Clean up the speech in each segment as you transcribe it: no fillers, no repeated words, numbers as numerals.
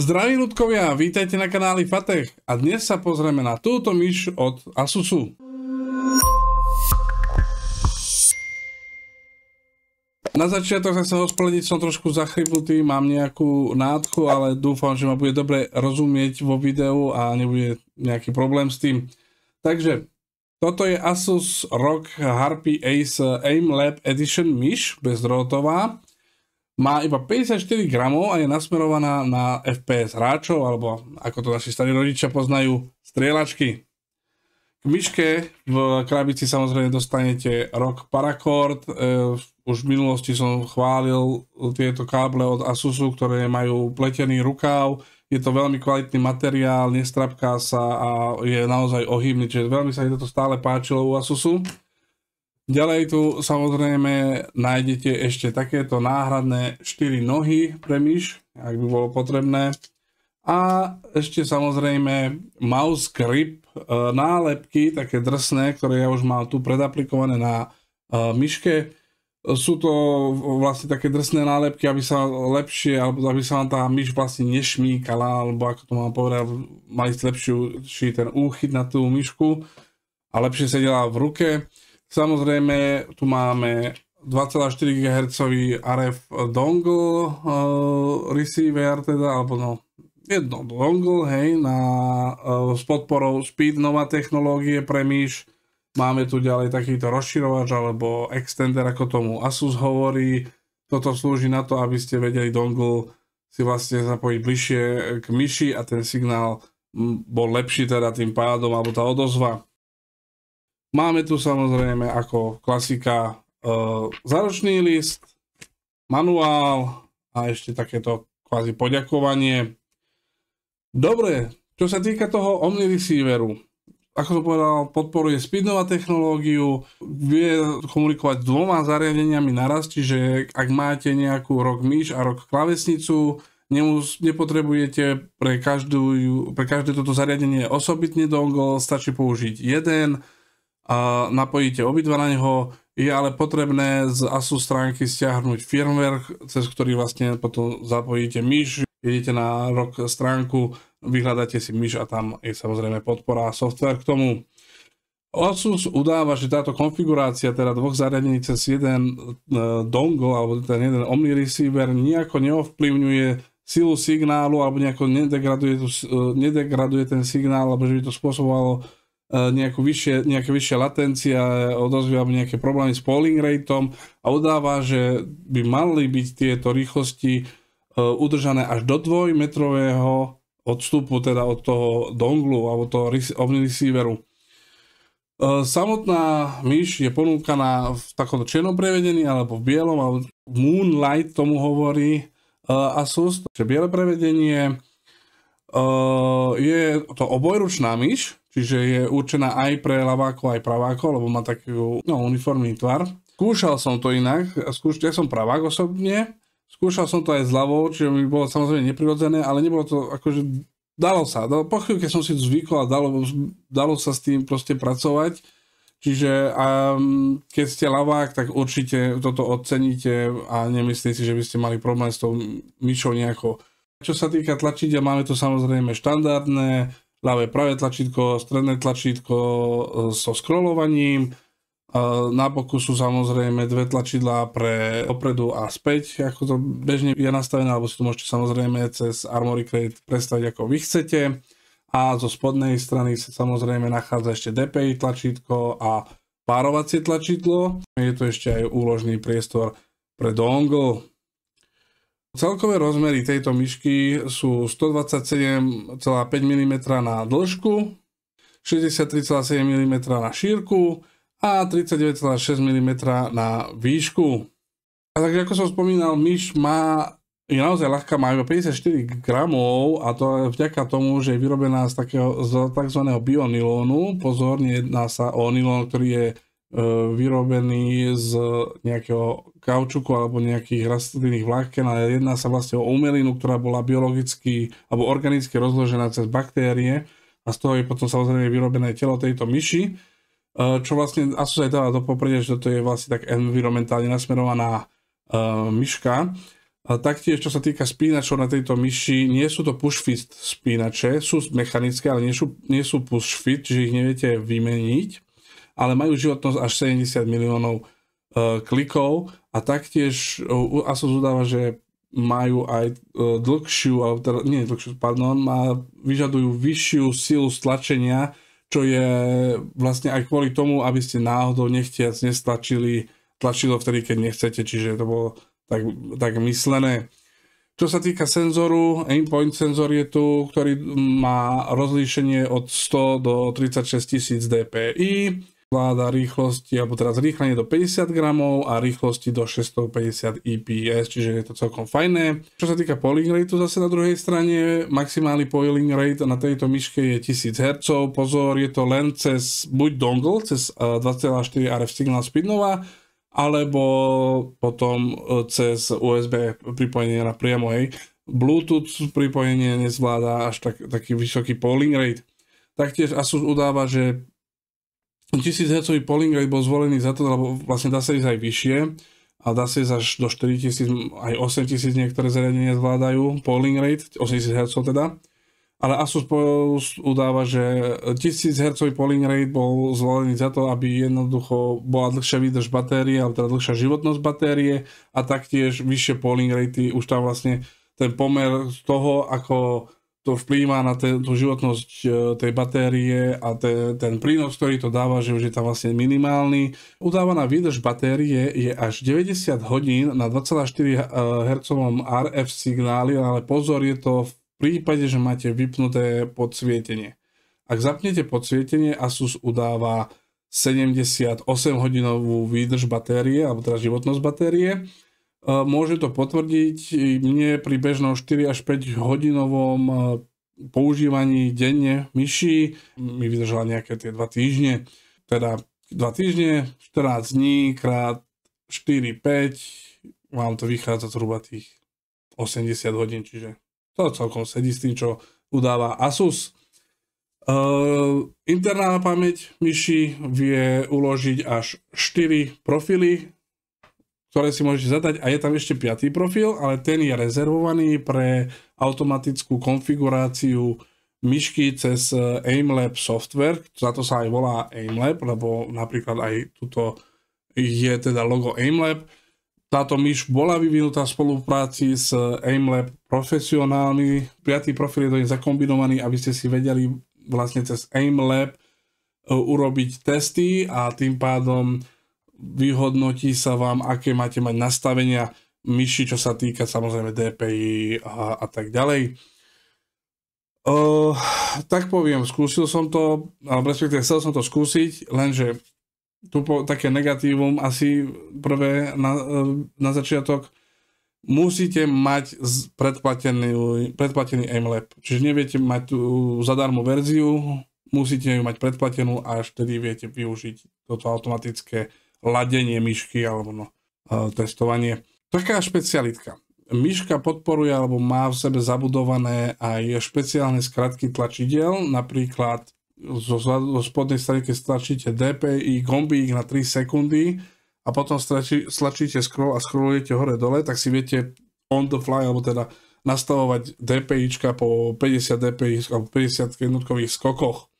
Zdraví ľudkovia, vítajte na kanáli Fatech a dnes sa pozrieme na túto myš od Asusu. Na začiatok sa chcem ospravedlniť, som trošku zachrybnutý, mám nejakú nádchu, ale dúfam, že ma bude dobre rozumieť vo videu a nebude nejaký problém s tým. Takže, toto je Asus ROG Harpy Ace Aim Lab Edition myš, bezdrôtová. Má iba 54 gramov a je nasmerovaná na FPS hráčov, alebo ako to naši starí rodičia poznajú, strieľačky. K myške v krabici samozrejme dostanete ROG Paracord. Už v minulosti som chválil tieto káble od Asusu, ktoré majú pletený rukáv. Je to veľmi kvalitný materiál, nestrapká sa a je naozaj ohybný, čiže veľmi sa mi toto stále páčilo u Asusu. Ďalej tu samozrejme nájdete ešte takéto náhradné 4 nohy pre myš, ak by bolo potrebné. A ešte samozrejme mouse grip, nálepky, také drsné, ktoré ja už mám tu predaplikované na myške. Sú to vlastne také drsné nálepky, aby sa lepšie, alebo aby sa vám tá myš vlastne nešmíkala, alebo ako to mám povedať, mali lepší ten úchyt na tú myšku a lepšie sedela v ruke. Samozrejme, tu máme 2,4 GHz RF dongle receiver, teda, alebo no, jedno dongle, hej, s podporou Speed, nová technológie pre myš. Máme tu ďalej takýto rozširovač, alebo extender, ako tomu Asus hovorí. Toto slúži na to, aby ste vedeli dongle si vlastne zapojiť bližšie k myši a ten signál bol lepší teda tým pádom, alebo tá odozva. Máme tu samozrejme ako klasika záručný list, manuál a ešte takéto kvázi poďakovanie. Dobre, čo sa týka toho Omni receiveru, ako som povedal, podporuje speednová technológiu, vie komunikovať s 2 zariadeniami naraz, čiže ak máte nejakú ROG myš a ROG klávesnicu, nepotrebujete pre každé toto zariadenie osobitný dongle, stačí použiť jeden. A napojíte obidva na neho, je ale potrebné z Asus stránky stiahnuť firmware, cez ktorý vlastne potom zapojíte myš, idete na ROG stránku, vyhľadáte si myš a tam je samozrejme podpora a software k tomu. Asus udáva, že táto konfigurácia teda 2 zariadení cez jeden dongle alebo ten jeden Omni receiver nejako neovplyvňuje silu signálu alebo nejako nedegraduje ten signál, alebo že by to spôsobovalo nejaké vyššie latencia, odozvy alebo nejaké problémy s polling rateom a udáva, že by mali byť tieto rýchlosti udržané až do 2-metrového odstupu teda od toho donglu alebo toho Omni receiveru. Samotná myš je ponúkaná v takomto čiernom prevedení alebo v bielom, alebo Moonlight tomu hovorí Asus, čiže biele prevedenie. Je to obojručná myš, čiže je určená aj pre ľavákov, aj pravákov, lebo má taký uniformný tvar. Skúšal som to inak, ja som pravák osobne, skúšal som to aj s ľavou, čiže mi bolo samozrejme neprirodzené, ale nebolo to akože, dalo sa, po chvíľke som si to zvykol a dalo sa s tým proste pracovať. Čiže keď ste ľavák, tak určite toto oceníte a nemyslím si, že by ste mali problém s tou myšou nejako. Čo sa týka tlačídiel, máme tu samozrejme štandardné, ľavé pravé tlačítko, stredné tlačítko so scrollovaním. Na boku sú samozrejme 2 tlačidlá pre dopredu a späť, ako to bežne je nastavené, alebo si to môžete samozrejme cez Armoury Crate predstaviť ako vy chcete. A zo spodnej strany sa samozrejme nachádza ešte DPI tlačítko a párovacie tlačidlo. Je tu ešte aj úložný priestor pre dongle. Celkové rozmery tejto myšky sú 127,5 mm na dĺžku, 63,7 mm na šírku a 39,6 mm na výšku. A takže ako som spomínal, myš je naozaj ľahká, má iba 54 gramov a to je vďaka tomu, že je vyrobená z tzv. Bionylónu. Pozor, nejedná sa o nylón, ktorý je vyrobený z nejakého kaučuku alebo nejakých rastlinných vlákien, ale jedná sa vlastne o umelinu, ktorá bola biologicky alebo organicky rozložená cez baktérie a z toho je potom samozrejme vyrobené telo tejto myši, čo vlastne Asus aj dáva do popredia, že to je vlastne tak environmentálne nasmerovaná myška. A taktiež, čo sa týka spínačov na tejto myši, nie sú to push-fit spínače, sú mechanické, ale nie sú push-fit, čiže ich neviete vymeniť, ale majú životnosť až 70 miliónov klikov a taktiež Asus udáva, že majú aj dlhšiu, alebo teda, nie dlhšiu, pardon, vyžadujú vyššiu silu stlačenia, čo je vlastne aj kvôli tomu, aby ste náhodou nechtiac tlačilo vtedy, keď nechcete, čiže to bolo tak myslené. Čo sa týka senzoru, Aimpoint senzor je tu, ktorý má rozlíšenie od 100 do 36 000 dpi, vláda rýchlosti, alebo teda zrýchlenie do 50 gramov a rýchlosti do 650 IPS, čiže je to celkom fajné. Čo sa týka polling rateu zase na druhej strane, maximálny polling rate na tejto myške je 1000 Hz. Pozor, je to len cez buď dongle, cez 2.4 RF signal Speednova, alebo potom cez USB pripojenie na priamo, hej. Bluetooth pripojenie nezvláda až taký vysoký polling rate. Taktiež Asus udáva, že 1000 Hz polling rate bol zvolený za to, lebo vlastne dá sa ísť aj vyššie a dá sa ísť až do 4000, aj 8000 niektoré zariadenia zvládajú polling rate, 8000 Hz teda. Ale Asus udáva, že 1000 Hz polling rate bol zvolený za to, aby jednoducho bola dlhšia výdrž batérie, alebo teda dlhšia životnosť batérie a taktiež vyššie polling ratey, už tam vlastne ten pomer z toho, ako to vplýva na tú životnosť tej batérie a ten prínos, ktorý to dáva, že už je tam vlastne minimálny. Udávaná výdrž batérie je až 90 hodín na 2,4 Hz RF signáli, ale pozor, je to v prípade, že máte vypnuté podsvietenie. Ak zapnete podsvietenie, Asus udáva 78 hodinovú výdrž batérie, alebo teda životnosť batérie. Môže to potvrdiť mne pri bežnom 4 až 5 hodinovom používaní denne myši. Mi vydržala nejaké tie 2 týždne. Teda 2 týždne, 14 dní krát 4-5, vám to vychádza zhruba tých 80 hodín, čiže to celkom sedí s tým, čo udáva Asus. Interná pamäť myši vie uložiť až 4 profily, ktoré si môžete zadať, a je tam ešte 5. profil, ale ten je rezervovaný pre automatickú konfiguráciu myšky cez AimLab software, za to sa aj volá AimLab, lebo napríklad aj tuto je teda logo AimLab. Táto myš bola vyvinutá v spolupráci s AimLab profesionálmi. 5. profil je do nej zakombinovaný, aby ste si vedeli vlastne cez AimLab urobiť testy a tým pádom vyhodnotí sa vám, aké máte mať nastavenia myši, čo sa týka samozrejme DPI a tak ďalej. Tak poviem, skúsil som to, alebo respektíve chcel som to skúsiť, lenže tu také negatívum asi prvé na začiatok, musíte mať predplatený AimLab. Čiže neviete mať tú zadarmo verziu, musíte ju mať predplatenú a až vtedy viete využiť toto automatické ladenie myšky alebo testovanie. Taká špecialitka. Myška podporuje alebo má v sebe zabudované aj špeciálne skratky tlačidiel, napríklad zo spodnej strany, keď stlačíte DPI gombík na 3 sekundy a potom stlačíte scroll a scrollujete hore dole, tak si viete on the fly, alebo teda nastavovať DPIčka po 50 DPI alebo 50 jednotkových skokoch.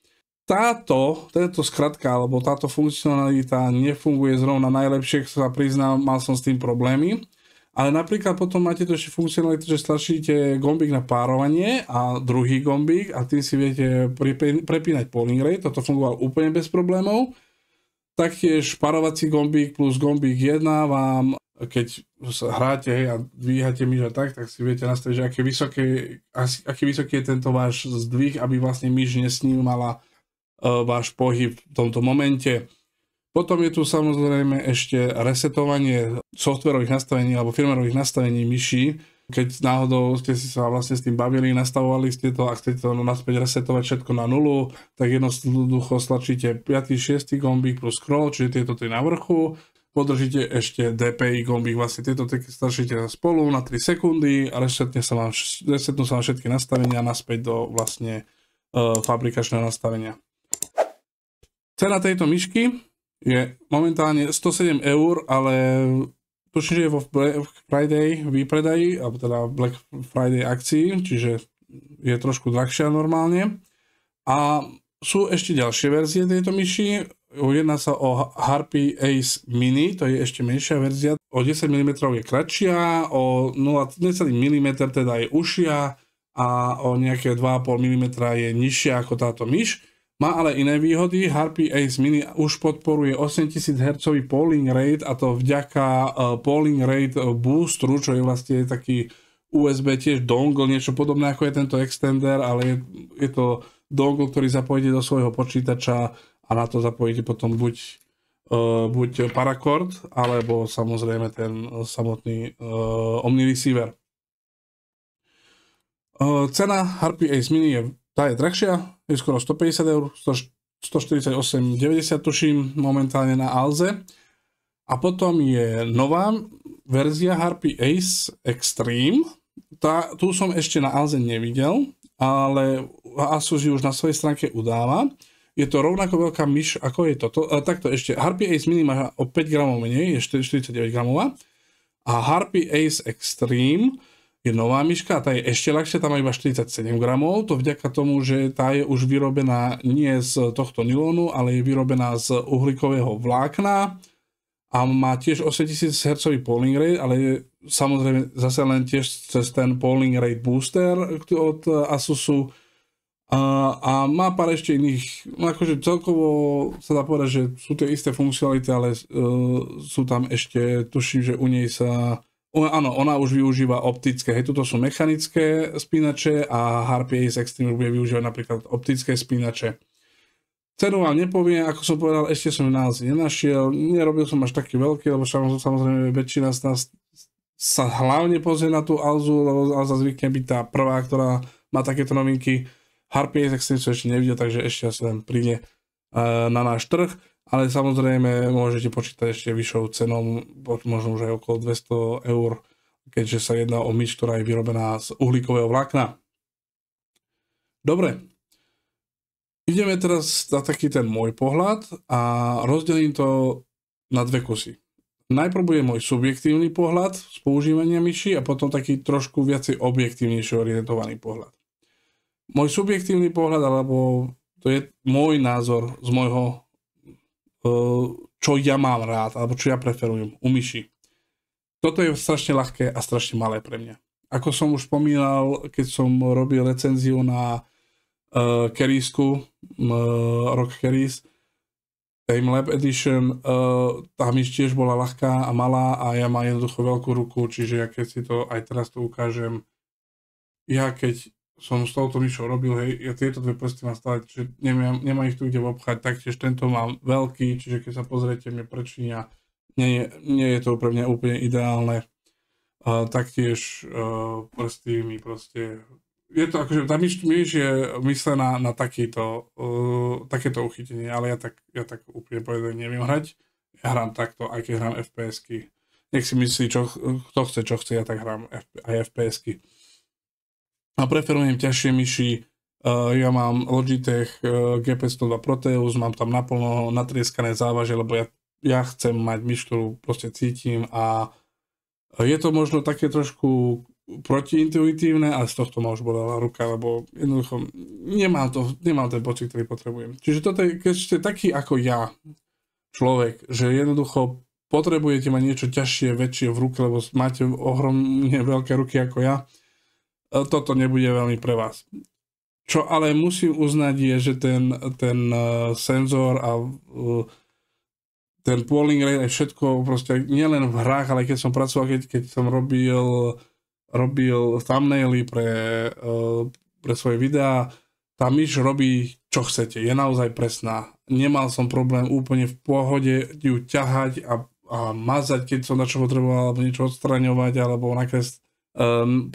Táto skratka alebo táto funkcionalita nefunguje zrovna najlepšie, sa priznám, mal som s tým problémy. Ale napríklad potom máte tu ešte funkcionalitu, že stlačíte gombík na párovanie a druhý gombík a tým si viete prepínať polling rate. Toto fungovalo úplne bez problémov. Taktiež párovací gombík plus gombík 1 vám, keď hráte a dvíhate myš a tak si viete nastaviť, že aký vysoký je tento váš zdvih, aby vlastne myš nesnímala váš pohyb v tomto momente. Potom je tu samozrejme ešte resetovanie softwarových nastavení alebo firmwarových nastavení myší. Keď náhodou ste si sa vlastne s tým bavili, nastavovali ste to a chcete to naspäť resetovať všetko na nulu, tak jednoducho stlačíte 5. 6. gombík plus scroll, čiže tieto tri na vrchu. Podržíte ešte DPI gombík, vlastne tieto stlačíte spolu na 3 sekundy a resetnú sa vám všetky nastavenia naspäť do vlastne fabrikačného nastavenia. Cena tejto myšky je momentálne 107 €, ale tuším, že je vo Black Friday výpredaji, alebo teda Black Friday akcii, čiže je trošku drahšia normálne. A sú ešte ďalšie verzie tejto myši. Jedná sa o Harpy Ace Mini, to je ešte menšia verzia. O 10 mm je kratšia, o 0,1 mm teda je užšia a o nejaké 2,5 mm je nižšia ako táto myš. Má ale iné výhody. Harpy Ace Mini už podporuje 8000 Hz polling rate, a to vďaka polling rate boosteru, čo je vlastne taký USB tiež dongle, niečo podobné ako je tento extender, ale je to dongle, ktorý zapojíte do svojho počítača a na to zapojíte potom buď paracord, alebo samozrejme ten samotný Omnireceiver. Cena Harpy Ace Mini tá je drahšia, je skoro 150 eur, 148,90 tuším momentálne na Alze. A potom je nová verzia Harpy Ace Extreme. Tu som ešte na Alze nevidel, ale Asus ju už na svojej stránke udáva. Je to rovnako veľká myš, ako je toto. Takto ešte, Harpy Ace Mini má o 5 gramov menej, je 49 gramová. A Harpy Ace Extreme je nová myška, tá je ešte ľahšia, tam má iba 47 gramov, to vďaka tomu, že tá je už vyrobená nie z tohto nylónu, ale je vyrobená z uhlíkového vlákna a má tiež 8000 Hz polling rate, ale samozrejme zase len tiež cez ten polling rate booster od Asusu a má pár ešte iných, akože celkovo sa dá povedať, že sú tie isté funkcionality, ale sú tam ešte, tuším, že u nej sa áno, ona už využíva optické, hej, tuto sú mechanické spínače a Harpy Ace Extreme bude využívať napríklad optické spínače. Cenu vám nepoviem, ako som povedal, ešte som ju na Alze nenašiel, nerobil som až taký veľký, lebo samozrejme väčšina z nás sa hlavne pozrie na tú Alzu, lebo Alza zvykne byť tá prvá, ktorá má takéto novinky. Harpy Ace Extreme som ešte nevidel, takže ešte asi len príde na náš trh. Ale samozrejme môžete počítať ešte vyššou cenou, možno už aj okolo 200 eur, keďže sa jedná o myš, ktorá je vyrobená z uhlíkového vlákna. Dobre, ideme teraz na taký ten môj pohľad a rozdelím to na dve kusy. Najprv bude môj subjektívny pohľad z používania myši a potom taký trošku viacej objektívnejšie orientovaný pohľad. Môj subjektívny pohľad, alebo to je môj názor z môjho čo ja mám rád, alebo čo ja preferujem u myši. Toto je strašne ľahké a strašne malé pre mňa. Ako som už spomínal, keď som robil recenziu na Kerrysku, Rock Kerrys, Time Lab Edition, tá myš tiež bola ľahká a malá a ja mám jednoducho veľkú ruku, čiže ja keď si to aj teraz tu ukážem, ja keď som s touto myšou robil, hej, ja tieto dve prsty mám stále, čiže nemám ich tu kde obchať, taktiež tento mám veľký, čiže keď sa pozriete mne prečíňa, nie je to pre mňa úplne ideálne. Taktiež prsty mi proste, je to akože, tá myš je myslená na takéto uchytenie, ale ja tak úplne povedať neviem hrať. Ja hrám takto, aj keď hrám FPS-ky. Nech si myslí, kto chce, čo chce, ja tak hrám aj FPS-ky. A preferujem ťažšie myši, ja mám Logitech G502 Proteus, mám tam naplno natrieskané závaže, lebo ja chcem mať myš, ktorú proste cítim a je to možno také trošku protiintuitívne, ale z tohto ma už bolela ruka, lebo jednoducho nemám ten pocit, ktorý potrebujem. Čiže toto je, keď ste taký ako ja, človek, že jednoducho potrebujete mať niečo ťažšie, väčšie v ruke, lebo máte ohromne veľké ruky ako ja, toto nebude veľmi pre vás. Čo ale musím uznať je, že ten senzor a ten polling rate a všetko, proste nielen v hrách, ale keď som pracoval, keď som robil thumbnaily pre svoje videá, tá myš robí čo chcete, je naozaj presná. Nemal som problém úplne v pohode ju ťahať a mazať, keď som na čo potreboval, alebo niečo odstraňovať, alebo nakresť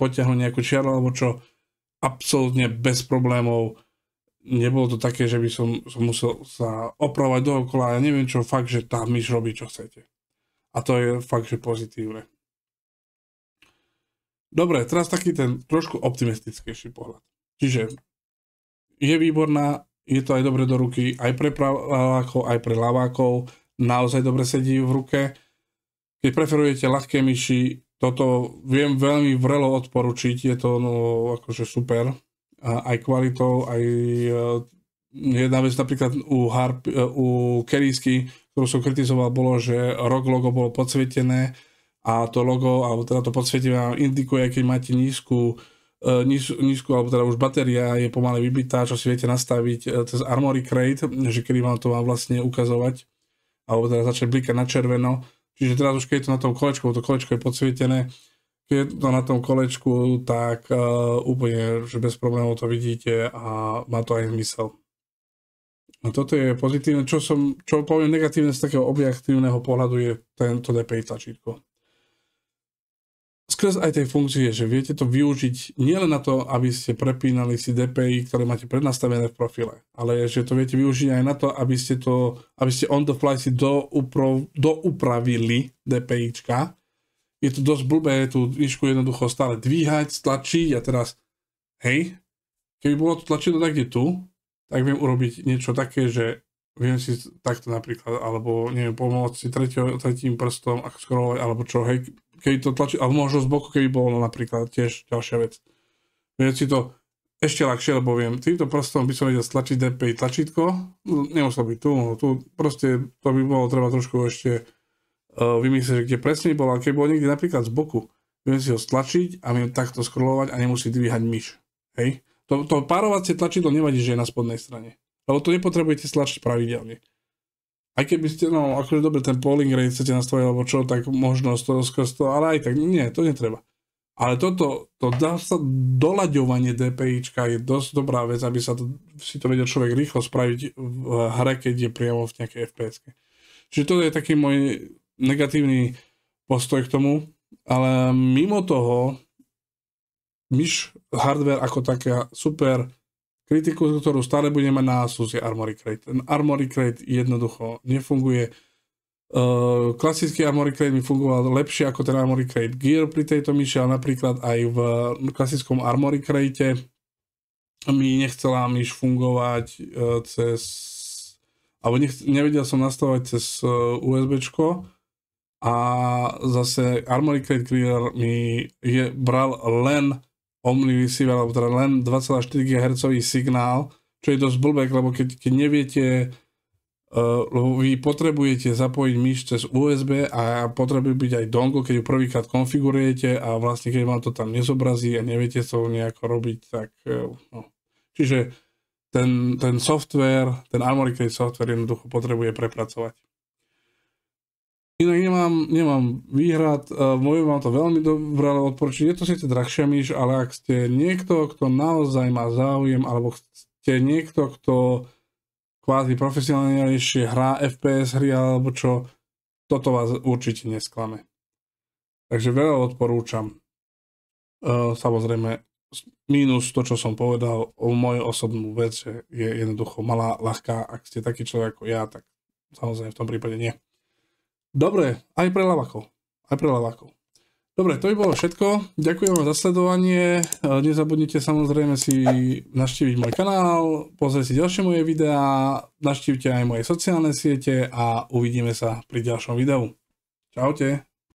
potiahnuť nejakú čiaru alebo čo, absolútne bez problémov. Nebolo to také, že by som musel sa opravovať dookola, ja neviem čo, fakt, že tá myš robí čo chcete. A to je fakt, že pozitívne. Dobre, teraz taký ten trošku optimistickejší pohľad. Čiže je výborná, je to aj dobre do ruky, aj pre pravákov, aj pre ľavákov, naozaj dobre sedí v ruke. keď preferujete ľahké myši, toto viem veľmi vrelo odporučiť, je to no, akože super, aj kvalitou, aj jedna vec napríklad u Kerisky, ktorú som kritizoval, bolo, že ROG logo bolo podsvietené a to logo, alebo teda to podsvietenie vám indikuje, keď máte nízku, alebo teda už batéria je pomaly vybitá, čo si viete nastaviť cez Armoury Crate, že kedy vám to má vlastne ukazovať, alebo teda začne blikať na červeno. Čiže teraz už keď je to na tom kolečku, to kolečko je podsvietené, keď je to na tom kolečku, tak úplne, že bez problémov to vidíte a má to aj zmysel. A toto je pozitívne, čo poviem negatívne z takého objektívneho pohľadu je tento DPI tlačítko. Skrz aj tej funkcie, že viete to využiť nielen na to, aby ste prepínali si DPI, ktoré máte prednastavené v profile, ale že to viete využiť aj na to, aby ste on the fly si doupravili DPIčka. Je to dosť blbé tú výšku jednoducho stále dvíhať, stlačiť a teraz, hej, keby bolo to tlačidlo tak, kde tu, tak viem urobiť niečo také, že viem si takto napríklad, alebo neviem, pomôcť si tretím prstom a scrollovať, alebo čo, hej, keby to tlačí, alebo možno z boku, keby bolo napríklad tiež ďalšia vec. Viem si to ešte ľahšie, lebo viem, týmto prstom by som vedel stlačiť DPI tlačítko, nemusel byť tu proste to by bolo treba trošku ešte vymyslieť, kde presne bolo, ale keby bolo niekde napríklad z boku, viem si ho stlačiť a viem takto scrollovať a nemusí dvíhať myš, hej. To párovacie tlačidlo nevadí, že je na spodnej strane, lebo to nepotrebujete stlačiť pravidelne. Aj keby ste, no akože dobre, ten polling rate chcete nastaviť, alebo čo, tak možno skrz to, ale aj tak, nie, to netreba. Ale toto, doľaďovanie DPIčka je dosť dobrá vec, aby si to vedel človek rýchlo spraviť v hre, keď je priamo v nejakej FPS-ke. Čiže toto je taký môj negatívny postoj k tomu, ale mimo toho, myš hardware ako taká super. Kritiku, ktorú stále budeme mať na Asus, je Armoury Crate. Ten Armoury Crate jednoducho nefunguje. Klasický Armoury Crate mi fungoval lepšie ako ten Armoury Crate Gear pri tejto myši, ale napríklad aj v klasickom Armoury Crate mi nechcela myš fungovať cez... alebo nevedel som nastavovať cez USBčko a zase Armoury Crate Gear mi bral len only receiver, alebo teda len 2,4 GHz signál, čo je dosť blbé, lebo keď neviete, lebo vy potrebujete zapojiť myš cez USB a potrebuje byť aj dongle, keď ju prvýkrát konfigurujete a vlastne keď vám to tam nezobrazí a neviete to nejako robiť, tak no. Čiže ten software, ten Armoury Crate software jednoducho potrebuje prepracovať. Inak nemám výhrad, môžem vám to veľmi dobre odporučiť. Je to síce drahšia myš, ale ak ste niekto, kto naozaj má záujem, alebo ste niekto, kto kvázi profesionálnejšie hrá FPS hry, alebo čo, toto vás určite nesklame. Takže veľa odporúčam. Samozrejme, mínus to, čo som povedal o mojej osobnú vec, že je jednoducho malá, ľahká. Ak ste taký človek ako ja, tak samozrejme v tom prípade nie. Dobre, aj pre ľavákov. Dobre, to by bolo všetko. Ďakujem vám za sledovanie. Nezabudnite samozrejme si navštíviť môj kanál, pozrieť si ďalšie moje videá, navštívte aj moje sociálne siete a uvidíme sa pri ďalšom videu. Čaute.